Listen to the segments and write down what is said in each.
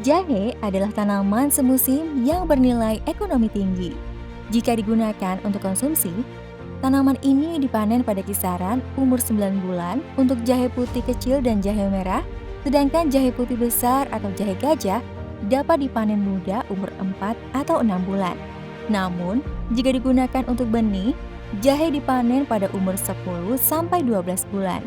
Jahe adalah tanaman semusim yang bernilai ekonomi tinggi. Jika digunakan untuk konsumsi, tanaman ini dipanen pada kisaran umur 9 bulan untuk jahe putih kecil dan jahe merah, sedangkan jahe putih besar atau jahe gajah dapat dipanen muda umur 4 atau 6 bulan. Namun, jika digunakan untuk benih, jahe dipanen pada umur 10 sampai 12 bulan.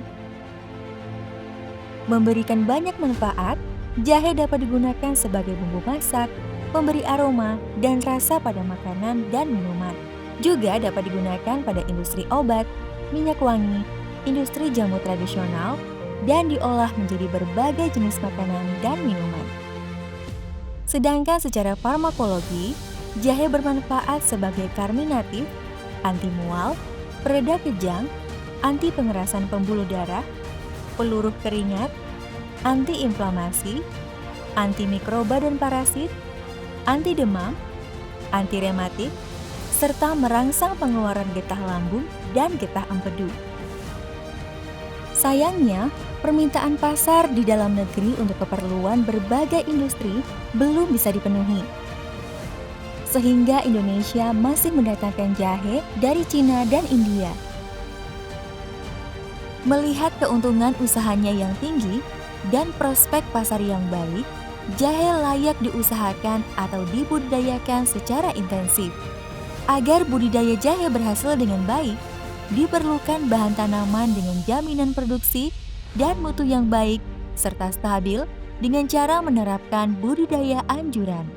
Memberikan banyak manfaat, jahe dapat digunakan sebagai bumbu masak, pemberi aroma dan rasa pada makanan dan minuman. Juga dapat digunakan pada industri obat, minyak wangi, industri jamu tradisional, dan diolah menjadi berbagai jenis makanan dan minuman. Sedangkan secara farmakologi, jahe bermanfaat sebagai karminatif, anti mual, pereda kejang, anti pengerasan pembuluh darah, peluruh keringat, anti-inflamasi, anti mikroba dan parasit, anti demam, anti rematik, serta merangsang pengeluaran getah lambung dan getah empedu. Sayangnya, permintaan pasar di dalam negeri untuk keperluan berbagai industri belum bisa dipenuhi. Sehingga Indonesia masih mendatangkan jahe dari Cina dan India. Melihat keuntungan usahanya yang tinggi dan prospek pasar yang baik, jahe layak diusahakan atau dibudidayakan secara intensif. Agar budidaya jahe berhasil dengan baik, diperlukan bahan tanaman dengan jaminan produksi dan mutu yang baik serta stabil dengan cara menerapkan budidaya anjuran.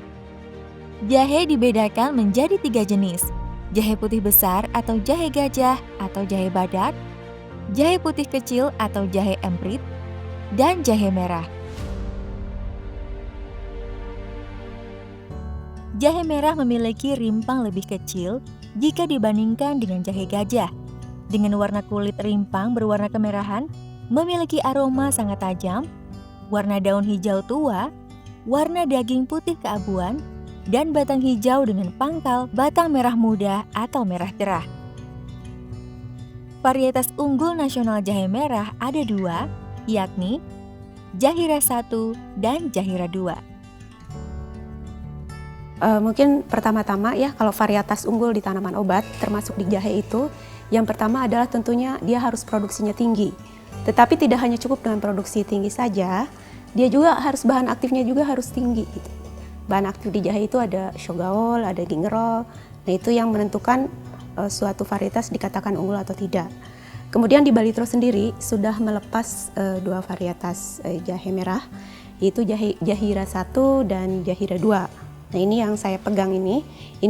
Jahe dibedakan menjadi 3 jenis: jahe putih besar atau jahe gajah atau jahe badak, jahe putih kecil atau jahe emprit, dan jahe merah. Jahe merah memiliki rimpang lebih kecil jika dibandingkan dengan jahe gajah. Dengan warna kulit rimpang berwarna kemerahan, memiliki aroma sangat tajam, warna daun hijau tua, warna daging putih keabuan, dan batang hijau dengan pangkal batang merah muda atau merah cerah. Varietas unggul nasional jahe merah ada 2, yakni Jahira 1 dan Jahira 2. Mungkin pertama-tama ya, kalau varietas unggul di tanaman obat termasuk di jahe itu, yang pertama adalah tentunya dia harus produksinya tinggi. Tetapi tidak hanya cukup dengan produksi tinggi saja, dia juga harus bahan aktifnya juga harus tinggi gitu. Bahan aktif di jahe itu ada shogaol, ada gingerol. Nah, itu yang menentukan suatu varietas dikatakan unggul atau tidak. Kemudian di Balitro sendiri sudah melepas 2 varietas jahe merah, yaitu Jahira 1 dan Jahira 2. Nah, ini yang saya pegang ini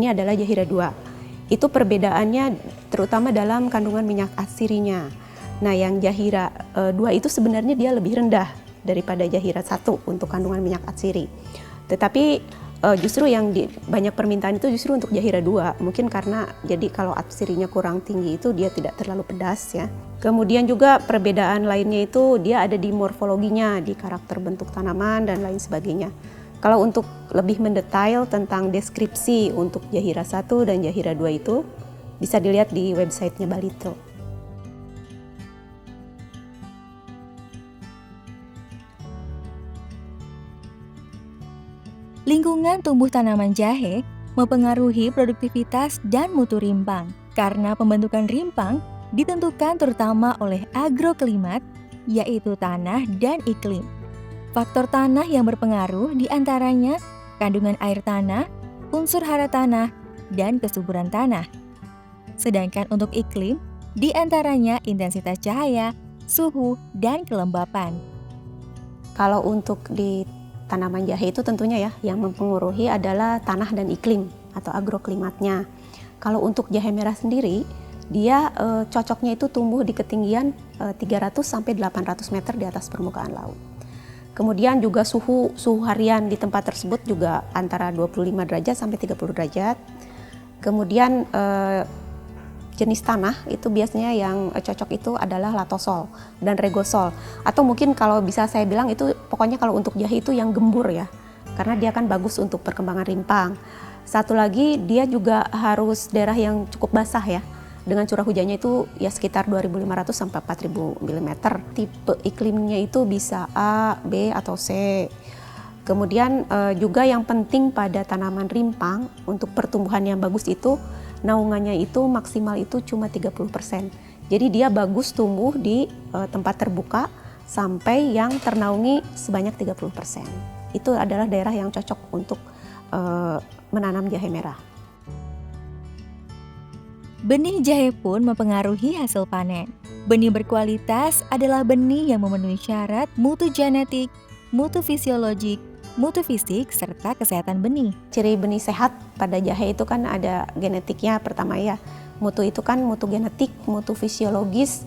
adalah Jahira 2. Itu perbedaannya terutama dalam kandungan minyak atsirinya. Nah, yang Jahira 2 itu sebenarnya dia lebih rendah daripada Jahira 1 untuk kandungan minyak atsiri. Tetapi justru yang banyak permintaan itu justru untuk Jahira 2. Mungkin karena jadi kalau atsirinya kurang tinggi itu dia tidak terlalu pedas ya. Kemudian juga perbedaan lainnya itu dia ada di morfologinya, di karakter bentuk tanaman dan lain sebagainya. Kalau untuk lebih mendetail tentang deskripsi untuk Jahira 1 dan Jahira 2 itu bisa dilihat di websitenya Balitro. Lingkungan tumbuh tanaman jahe mempengaruhi produktivitas dan mutu rimpang. Karena pembentukan rimpang ditentukan terutama oleh agroklimat, yaitu tanah dan iklim. Faktor tanah yang berpengaruh diantaranya kandungan air tanah, unsur hara tanah, dan kesuburan tanah. Sedangkan untuk iklim, diantaranya intensitas cahaya, suhu, dan kelembapan. Kalau untuk di tanaman jahe itu tentunya ya yang mempengaruhi adalah tanah dan iklim atau agroklimatnya. Kalau untuk jahe merah sendiri, dia cocoknya itu tumbuh di ketinggian 300 sampai 800 meter di atas permukaan laut. Kemudian juga suhu harian di tempat tersebut juga antara 25 derajat sampai 30 derajat. Kemudian jenis tanah itu biasanya yang cocok itu adalah latosol dan regosol, atau mungkin kalau bisa saya bilang itu pokoknya kalau untuk jahe itu yang gembur ya, karena dia kan bagus untuk perkembangan rimpang. Satu lagi dia juga harus daerah yang cukup basah ya, dengan curah hujannya itu ya sekitar 2.500 sampai 4.000 mm. Tipe iklimnya itu bisa A, B atau C. Kemudian juga yang penting pada tanaman rimpang untuk pertumbuhan yang bagus itu naungannya itu maksimal itu cuma 30%. Jadi dia bagus tumbuh di tempat terbuka sampai yang ternaungi sebanyak 30%. Itu adalah daerah yang cocok untuk menanam jahe merah. Benih jahe pun mempengaruhi hasil panen. Benih berkualitas adalah benih yang memenuhi syarat mutu genetik, mutu fisiologik, mutu fisik, serta kesehatan benih. Ciri benih sehat pada jahe itu kan ada genetiknya pertama ya. Mutu itu kan mutu genetik, mutu fisiologis,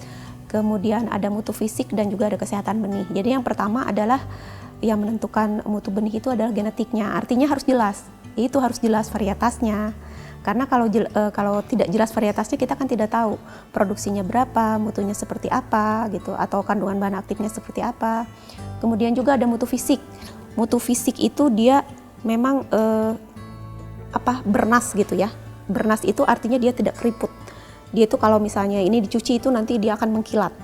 kemudian ada mutu fisik dan juga ada kesehatan benih. Jadi yang pertama adalah yang menentukan mutu benih itu adalah genetiknya. Artinya harus jelas. Itu harus jelas varietasnya. Karena kalau tidak jelas varietasnya kita kan tidak tahu produksinya berapa, mutunya seperti apa gitu, atau kandungan bahan aktifnya seperti apa. Kemudian juga ada mutu fisik. Mutu fisik itu dia memang bernas gitu ya. Bernas itu artinya dia tidak keriput. Dia itu kalau misalnya ini dicuci itu nanti dia akan mengkilat.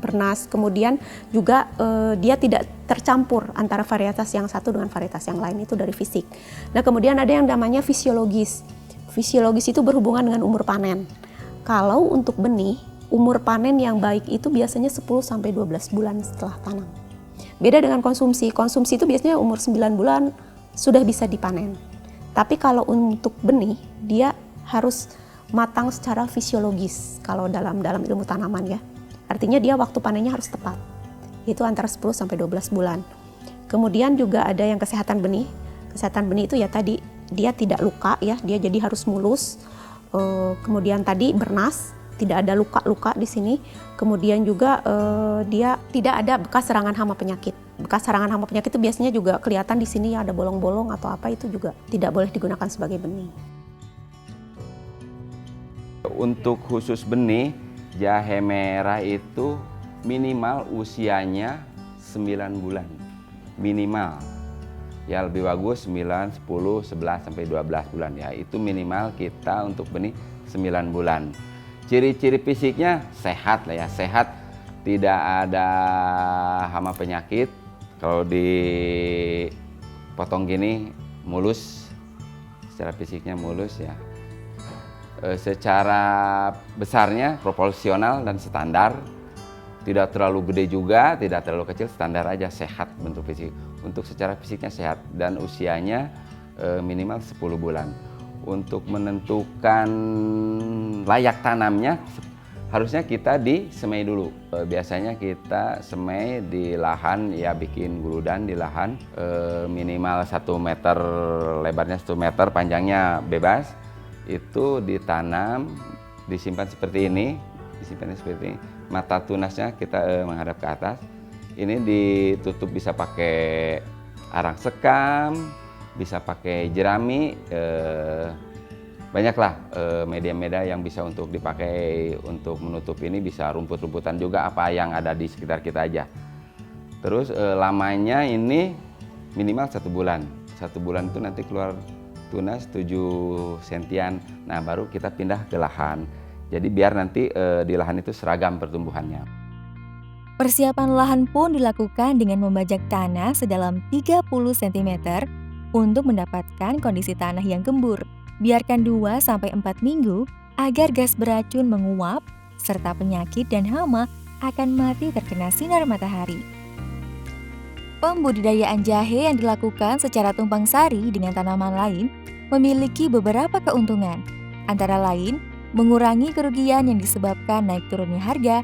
Bernas. Kemudian juga dia tidak tercampur antara varietas yang satu dengan varietas yang lain, itu dari fisik. Nah, kemudian ada yang namanya fisiologis. Fisiologis itu berhubungan dengan umur panen. Kalau untuk benih, umur panen yang baik itu biasanya 10-12 bulan setelah tanam. Beda dengan konsumsi. Konsumsi itu biasanya umur 9 bulan sudah bisa dipanen. Tapi kalau untuk benih, dia harus matang secara fisiologis kalau dalam ilmu tanaman ya. Artinya dia waktu panennya harus tepat. Itu antara 10-12 bulan. Kemudian juga ada yang kesehatan benih. Kesehatan benih itu ya tadi dia tidak luka ya, dia jadi harus mulus. Kemudian tadi bernas, tidak ada luka-luka di sini. Kemudian juga dia tidak ada bekas serangan hama penyakit. Bekas serangan hama penyakit itu biasanya juga kelihatan di sini ya, ada bolong-bolong atau apa, itu juga tidak boleh digunakan sebagai benih. Untuk khusus benih, jahe merah itu minimal usianya 9 bulan. Minimal. Ya lebih bagus 9, 10, 11 sampai 12 bulan ya. Itu minimal kita untuk benih 9 bulan. Ciri-ciri fisiknya sehat lah ya, sehat, tidak ada hama penyakit. Kalau dipotong gini mulus, secara fisiknya mulus ya. Secara besarnya proporsional dan standar. Tidak terlalu gede juga, tidak terlalu kecil, standar aja, sehat bentuk fisik. Untuk secara fisiknya sehat dan usianya minimal 10 bulan. Untuk menentukan layak tanamnya harusnya kita disemai dulu. Biasanya kita semai di lahan ya, bikin guludan di lahan minimal 1 meter, lebarnya 1 meter, panjangnya bebas. Itu ditanam, disimpan seperti ini, disimpannya seperti ini. Mata tunasnya kita menghadap ke atas. Ini ditutup bisa pakai arang sekam, bisa pakai jerami, banyaklah media-media yang bisa untuk dipakai untuk menutup ini. Bisa rumput-rumputan juga, apa yang ada di sekitar kita aja. Terus lamanya ini minimal 1 bulan. 1 bulan itu nanti keluar tunas 7 sentian. Nah baru kita pindah ke lahan. Jadi biar nanti di lahan itu seragam pertumbuhannya. Persiapan lahan pun dilakukan dengan membajak tanah sedalam 30 cm untuk mendapatkan kondisi tanah yang gembur. Biarkan 2-4 minggu agar gas beracun menguap serta penyakit dan hama akan mati terkena sinar matahari. Pembudidayaan jahe yang dilakukan secara tumpang sari dengan tanaman lain memiliki beberapa keuntungan, antara lain mengurangi kerugian yang disebabkan naik turunnya harga,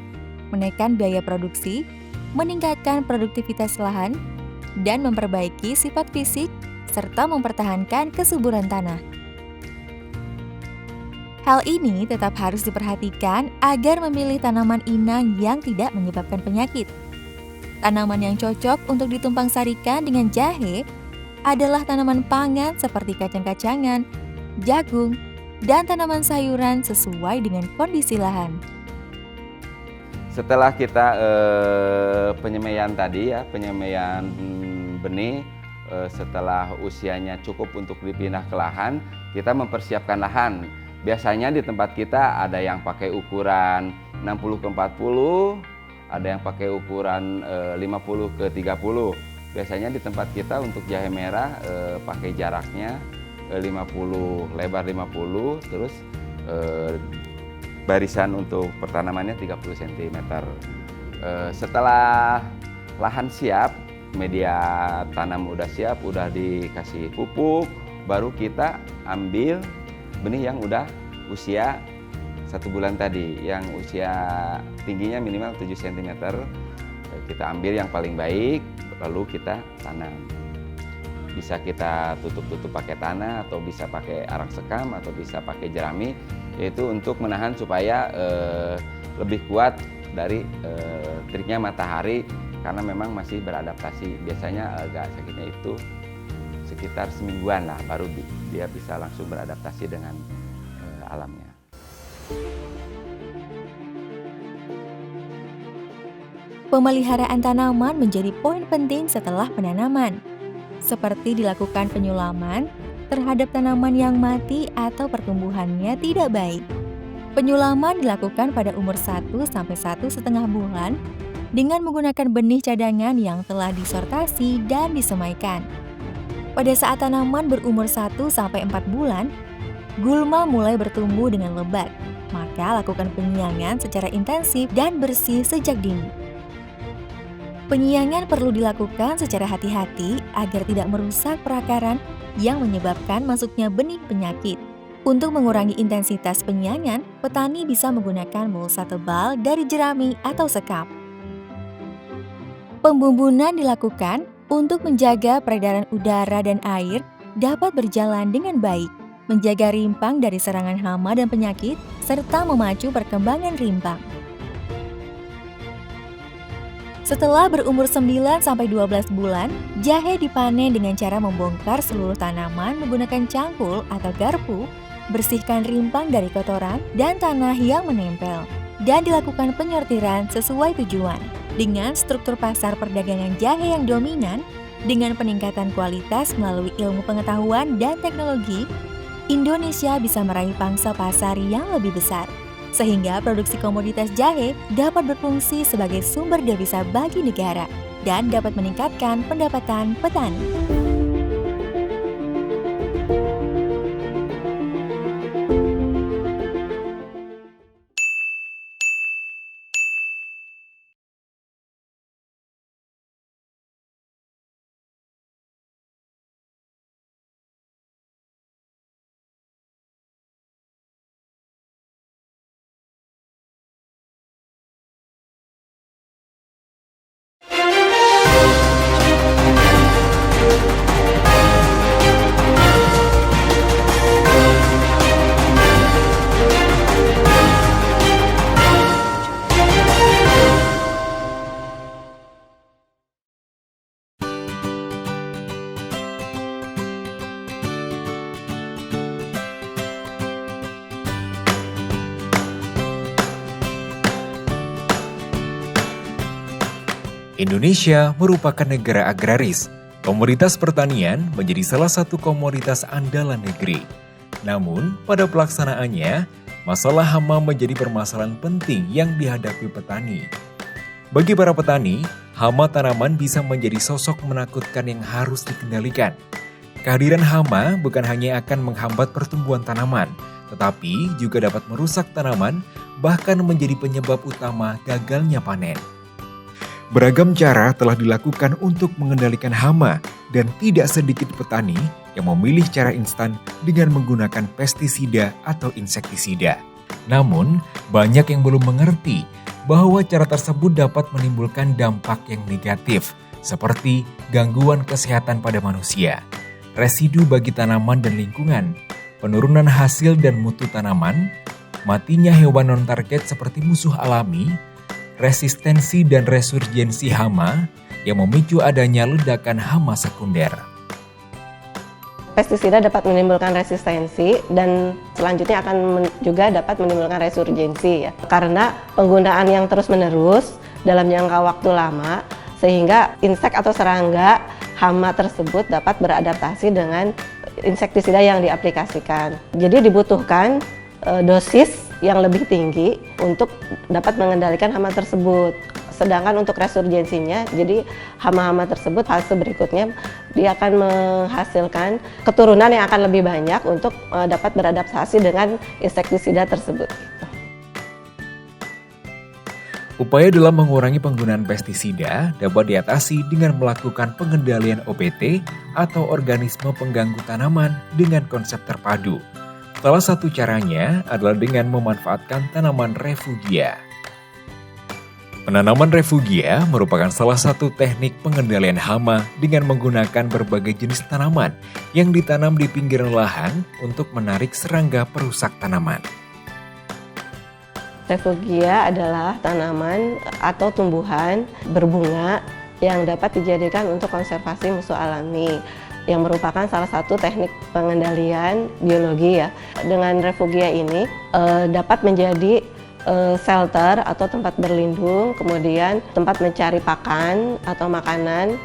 menekan biaya produksi, meningkatkan produktivitas lahan, dan memperbaiki sifat fisik serta mempertahankan kesuburan tanah. Hal ini tetap harus diperhatikan agar memilih tanaman inang yang tidak menyebabkan penyakit. Tanaman yang cocok untuk ditumpang sarikan dengan jahe adalah tanaman pangan seperti kacang-kacangan, jagung, dan tanaman sayuran sesuai dengan kondisi lahan. Setelah kita penyemaian tadi ya, penyemaian benih, setelah usianya cukup untuk dipindah ke lahan, kita mempersiapkan lahan. Biasanya di tempat kita ada yang pakai ukuran 60 ke 40, ada yang pakai ukuran 50 ke 30. Biasanya di tempat kita untuk jahe merah pakai jaraknya 50, lebar 50, terus barisan untuk pertanamannya 30 cm. Setelah lahan siap, media tanam udah siap, udah dikasih pupuk, baru kita ambil benih yang udah usia 1 bulan tadi, yang usia tingginya minimal 7 cm. Kita ambil yang paling baik, lalu kita tanam. Bisa kita tutup-tutup pakai tanah, atau bisa pakai arang sekam, atau bisa pakai jerami, yaitu untuk menahan supaya lebih kuat dari teriknya matahari, karena memang masih beradaptasi. Biasanya agak sakitnya itu sekitar semingguan lah, baru dia bisa langsung beradaptasi dengan alamnya. Pemeliharaan tanaman menjadi poin penting setelah penanaman, seperti dilakukan penyulaman terhadap tanaman yang mati atau pertumbuhannya tidak baik. Penyulaman dilakukan pada umur 1 sampai 1,5 bulan dengan menggunakan benih cadangan yang telah disortasi dan disemaikan. Pada saat tanaman berumur 1 sampai 4 bulan, gulma mulai bertumbuh dengan lebat, maka lakukan penyiangan secara intensif dan bersih sejak dini. Penyiangan perlu dilakukan secara hati-hati agar tidak merusak perakaran yang menyebabkan masuknya benih penyakit. Untuk mengurangi intensitas penyiangan, petani bisa menggunakan mulsa tebal dari jerami atau sekam. Pembumbunan dilakukan untuk menjaga peredaran udara dan air dapat berjalan dengan baik, menjaga rimpang dari serangan hama dan penyakit, serta memacu perkembangan rimpang. Setelah berumur 9 sampai 12 bulan, jahe dipanen dengan cara membongkar seluruh tanaman menggunakan cangkul atau garpu, bersihkan rimpang dari kotoran dan tanah yang menempel, dan dilakukan penyortiran sesuai tujuan. Dengan struktur pasar perdagangan jahe yang dominan, dengan peningkatan kualitas melalui ilmu pengetahuan dan teknologi, Indonesia bisa meraih pangsa pasar yang lebih besar, sehingga produksi komoditas jahe dapat berfungsi sebagai sumber devisa bagi negara dan dapat meningkatkan pendapatan petani. Indonesia merupakan negara agraris. Komoditas pertanian menjadi salah satu komoditas andalan negeri. Namun, pada pelaksanaannya, masalah hama menjadi permasalahan penting yang dihadapi petani. Bagi para petani, hama tanaman bisa menjadi sosok menakutkan yang harus dikendalikan. Kehadiran hama bukan hanya akan menghambat pertumbuhan tanaman, tetapi juga dapat merusak tanaman, bahkan menjadi penyebab utama gagalnya panen. Beragam cara telah dilakukan untuk mengendalikan hama dan tidak sedikit petani yang memilih cara instan dengan menggunakan pestisida atau insektisida. Namun, banyak yang belum mengerti bahwa cara tersebut dapat menimbulkan dampak yang negatif, seperti gangguan kesehatan pada manusia, residu bagi tanaman dan lingkungan, penurunan hasil dan mutu tanaman, matinya hewan non-target seperti musuh alami, resistensi dan resurgensi hama yang memicu adanya ledakan hama sekunder. Pestisida dapat menimbulkan resistensi dan selanjutnya akan juga dapat menimbulkan resurgensi ya. Karena penggunaan yang terus-menerus dalam jangka waktu lama sehingga insek atau serangga hama tersebut dapat beradaptasi dengan insektisida yang diaplikasikan. Jadi dibutuhkan dosis yang lebih tinggi untuk dapat mengendalikan hama tersebut. Sedangkan untuk resurgensinya, jadi hama-hama tersebut fase berikutnya dia akan menghasilkan keturunan yang akan lebih banyak untuk dapat beradaptasi dengan insektisida tersebut. Upaya dalam mengurangi penggunaan pestisida dapat diatasi dengan melakukan pengendalian OPT atau organisme pengganggu tanaman dengan konsep terpadu. Salah satu caranya adalah dengan memanfaatkan tanaman refugia. Penanaman refugia merupakan salah satu teknik pengendalian hama dengan menggunakan berbagai jenis tanaman yang ditanam di pinggiran lahan untuk menarik serangga perusak tanaman. Refugia adalah tanaman atau tumbuhan berbunga yang dapat dijadikan untuk konservasi musuh alami, yang merupakan salah satu teknik pengendalian biologi ya. Dengan refugia ini dapat menjadi shelter atau tempat berlindung, kemudian tempat mencari pakan atau makanan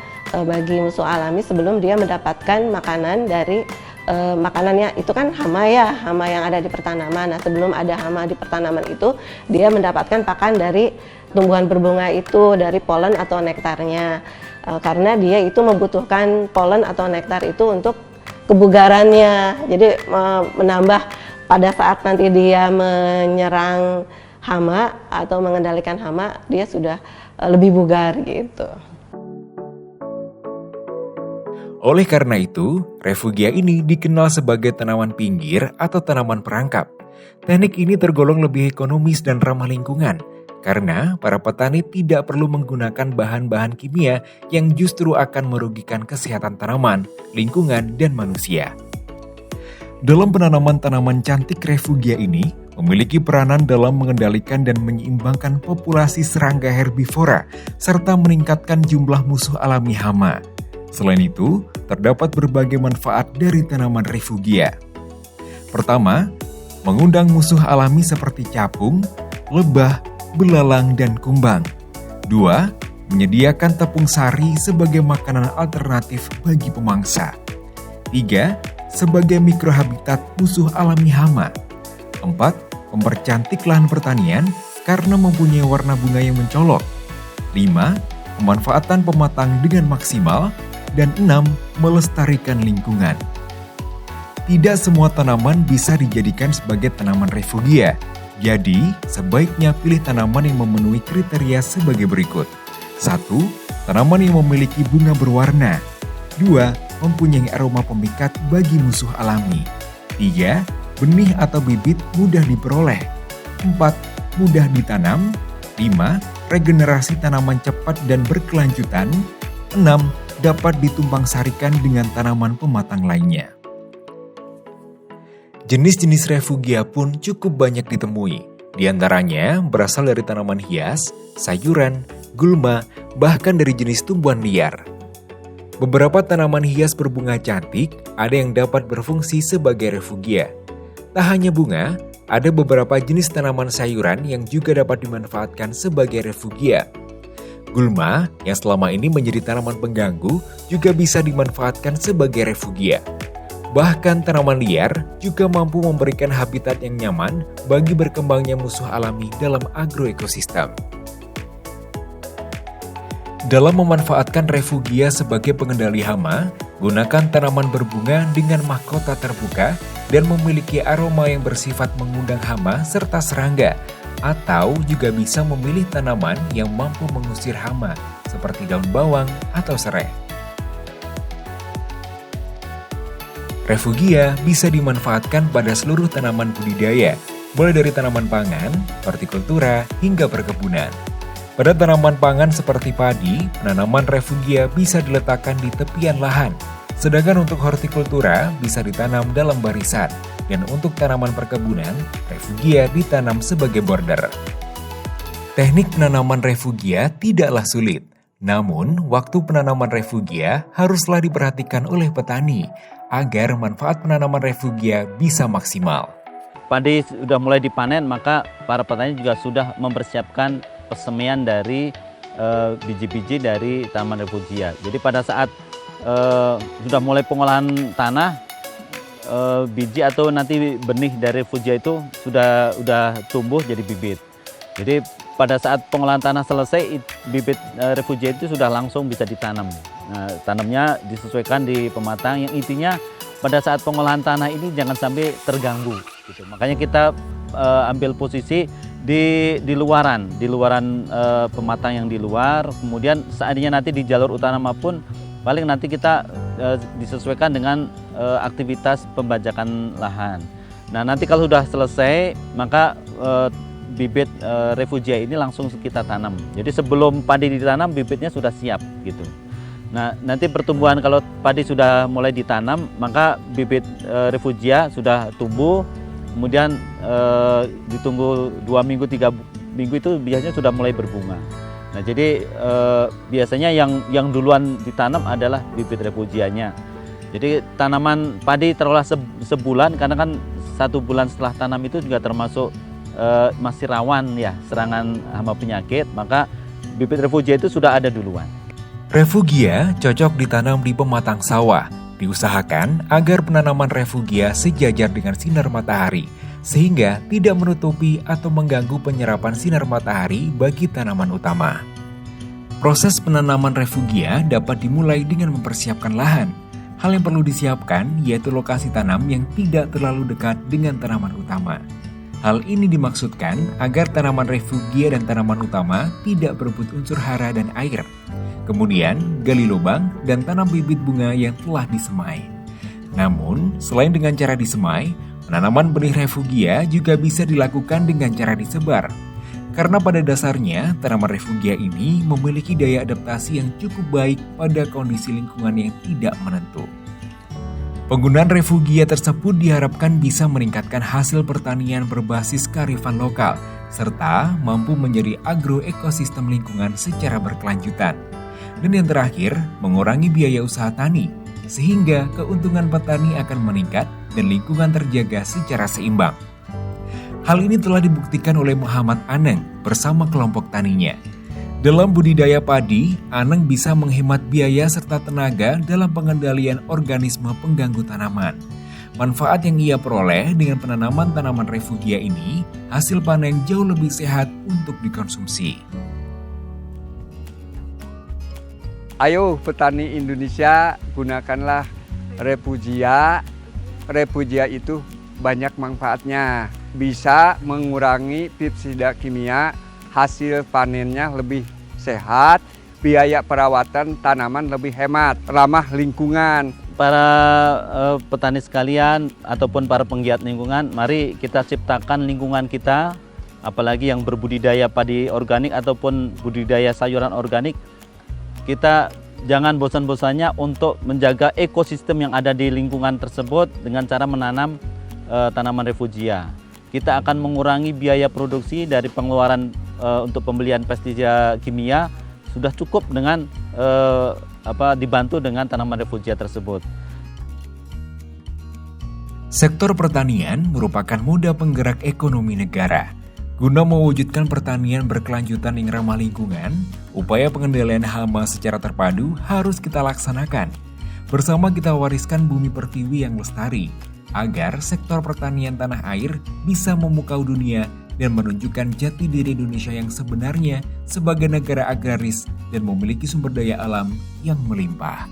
bagi musuh alami sebelum dia mendapatkan makanan dari makanannya. Itu kan hama ya, hama yang ada di pertanaman. Nah, sebelum ada hama di pertanaman itu, dia mendapatkan pakan dari tumbuhan berbunga itu, dari polen atau nektarnya. Karena dia itu membutuhkan polen atau nektar itu untuk kebugarannya. Jadi menambah pada saat nanti dia menyerang hama atau mengendalikan hama, dia sudah lebih bugar gitu. Oleh karena itu, refugia ini dikenal sebagai tanaman pinggir atau tanaman perangkap. Teknik ini tergolong lebih ekonomis dan ramah lingkungan, karena para petani tidak perlu menggunakan bahan-bahan kimia yang justru akan merugikan kesehatan tanaman, lingkungan, dan manusia. Dalam penanaman tanaman cantik refugia ini, memiliki peranan dalam mengendalikan dan menyeimbangkan populasi serangga herbivora, serta meningkatkan jumlah musuh alami hama. Selain itu, terdapat berbagai manfaat dari tanaman refugia. Pertama, mengundang musuh alami seperti capung, lebah, belalang, dan kumbang. 2. Menyediakan tepung sari sebagai makanan alternatif bagi pemangsa. 3. Sebagai mikrohabitat musuh alami hama. 4. Mempercantik lahan pertanian karena mempunyai warna bunga yang mencolok. 5. Pemanfaatan pematang dengan maksimal. Dan 6. Melestarikan lingkungan. Tidak semua tanaman bisa dijadikan sebagai tanaman refugia. Jadi, sebaiknya pilih tanaman yang memenuhi kriteria sebagai berikut. 1. Tanaman yang memiliki bunga berwarna. 2. Mempunyai aroma pemikat bagi musuh alami. 3. Benih atau bibit mudah diperoleh. 4. Mudah ditanam. 5. Regenerasi tanaman cepat dan berkelanjutan. 6. Dapat ditumpang sarikan dengan tanaman pematang lainnya. Jenis-jenis refugia pun cukup banyak ditemui. Di antaranya berasal dari tanaman hias, sayuran, gulma, bahkan dari jenis tumbuhan liar. Beberapa tanaman hias berbunga cantik ada yang dapat berfungsi sebagai refugia. Tak hanya bunga, ada beberapa jenis tanaman sayuran yang juga dapat dimanfaatkan sebagai refugia. Gulma yang selama ini menjadi tanaman pengganggu juga bisa dimanfaatkan sebagai refugia. Bahkan tanaman liar juga mampu memberikan habitat yang nyaman bagi berkembangnya musuh alami dalam agroekosistem. Dalam memanfaatkan refugia sebagai pengendali hama, gunakan tanaman berbunga dengan mahkota terbuka dan memiliki aroma yang bersifat mengundang hama serta serangga. Atau juga bisa memilih tanaman yang mampu mengusir hama seperti daun bawang atau serai. Refugia bisa dimanfaatkan pada seluruh tanaman budidaya, mulai dari tanaman pangan, hortikultura, hingga perkebunan. Pada tanaman pangan seperti padi, penanaman refugia bisa diletakkan di tepian lahan, sedangkan untuk hortikultura bisa ditanam dalam barisan. Dan untuk tanaman perkebunan, refugia ditanam sebagai border. Teknik penanaman refugia tidaklah sulit, namun waktu penanaman refugia haruslah diperhatikan oleh petani agar manfaat penanaman refugia bisa maksimal. Padi sudah mulai dipanen, maka para petani juga sudah mempersiapkan persemian dari biji-biji dari tanaman refugia. Jadi pada saat sudah mulai pengolahan tanah, biji atau nanti benih dari refugia itu sudah tumbuh jadi bibit. Jadi pada saat pengolahan tanah selesai, bibit refugia itu sudah langsung bisa ditanam. Nah, tanamnya disesuaikan di pematang, yang intinya pada saat pengolahan tanah ini jangan sampai terganggu. Gitu. Makanya kita ambil posisi di luaran pematang yang di luar. Kemudian seandainya nanti di jalur utama pun paling nanti kita disesuaikan dengan aktivitas pembajakan lahan. Nah, nanti kalau sudah selesai, maka bibit refugia ini langsung kita tanam. Jadi sebelum padi ditanam, bibitnya sudah siap gitu. Nah, nanti pertumbuhan kalau padi sudah mulai ditanam, maka bibit refugia sudah tumbuh, kemudian ditunggu 2 minggu, 3 minggu itu biasanya sudah mulai berbunga. Nah, jadi biasanya yang duluan ditanam adalah bibit refugianya. Jadi tanaman padi terolah sebulan, karena kan 1 bulan setelah tanam itu juga termasuk masih rawan ya serangan hama penyakit, maka bibit refugia itu sudah ada duluan. Refugia cocok ditanam di pematang sawah. Diusahakan agar penanaman refugia sejajar dengan sinar matahari, sehingga tidak menutupi atau mengganggu penyerapan sinar matahari bagi tanaman utama. Proses penanaman refugia dapat dimulai dengan mempersiapkan lahan. Hal yang perlu disiapkan yaitu lokasi tanam yang tidak terlalu dekat dengan tanaman utama. Hal ini dimaksudkan agar tanaman refugia dan tanaman utama tidak berebut unsur hara dan air. Kemudian, gali lubang dan tanam bibit bunga yang telah disemai. Namun, selain dengan cara disemai, penanaman benih refugia juga bisa dilakukan dengan cara disebar. Karena pada dasarnya, tanaman refugia ini memiliki daya adaptasi yang cukup baik pada kondisi lingkungan yang tidak menentu. Penggunaan refugia tersebut diharapkan bisa meningkatkan hasil pertanian berbasis kearifan lokal, serta mampu menjadi agroekosistem lingkungan secara berkelanjutan. Dan yang terakhir, mengurangi biaya usaha tani, sehingga keuntungan petani akan meningkat dan lingkungan terjaga secara seimbang. Hal ini telah dibuktikan oleh Muhammad Aneng bersama kelompok taninya. Dalam budidaya padi, Aneng bisa menghemat biaya serta tenaga dalam pengendalian organisme pengganggu tanaman. Manfaat yang ia peroleh dengan penanaman tanaman refugia ini, hasil panen jauh lebih sehat untuk dikonsumsi. Ayo petani Indonesia, gunakanlah refugia. Refugia itu banyak manfaatnya. Bisa mengurangi pestisida kimia, hasil panennya lebih sehat, biaya perawatan tanaman lebih hemat, ramah lingkungan. Para petani sekalian ataupun para penggiat lingkungan, mari kita ciptakan lingkungan kita, apalagi yang berbudidaya padi organik ataupun budidaya sayuran organik. Kita jangan bosan-bosannya untuk menjaga ekosistem yang ada di lingkungan tersebut dengan cara menanam tanaman refugia. Kita akan mengurangi biaya produksi dari pengeluaran untuk pembelian pestisida kimia, sudah cukup dengan dibantu dengan tanaman refugia tersebut. Sektor pertanian merupakan moda penggerak ekonomi negara. Guna mewujudkan pertanian berkelanjutan yang ramah lingkungan, upaya pengendalian hama secara terpadu harus kita laksanakan. Bersama kita wariskan bumi pertiwi yang lestari, agar sektor pertanian tanah air bisa memukau dunia dan menunjukkan jati diri Indonesia yang sebenarnya sebagai negara agraris dan memiliki sumber daya alam yang melimpah.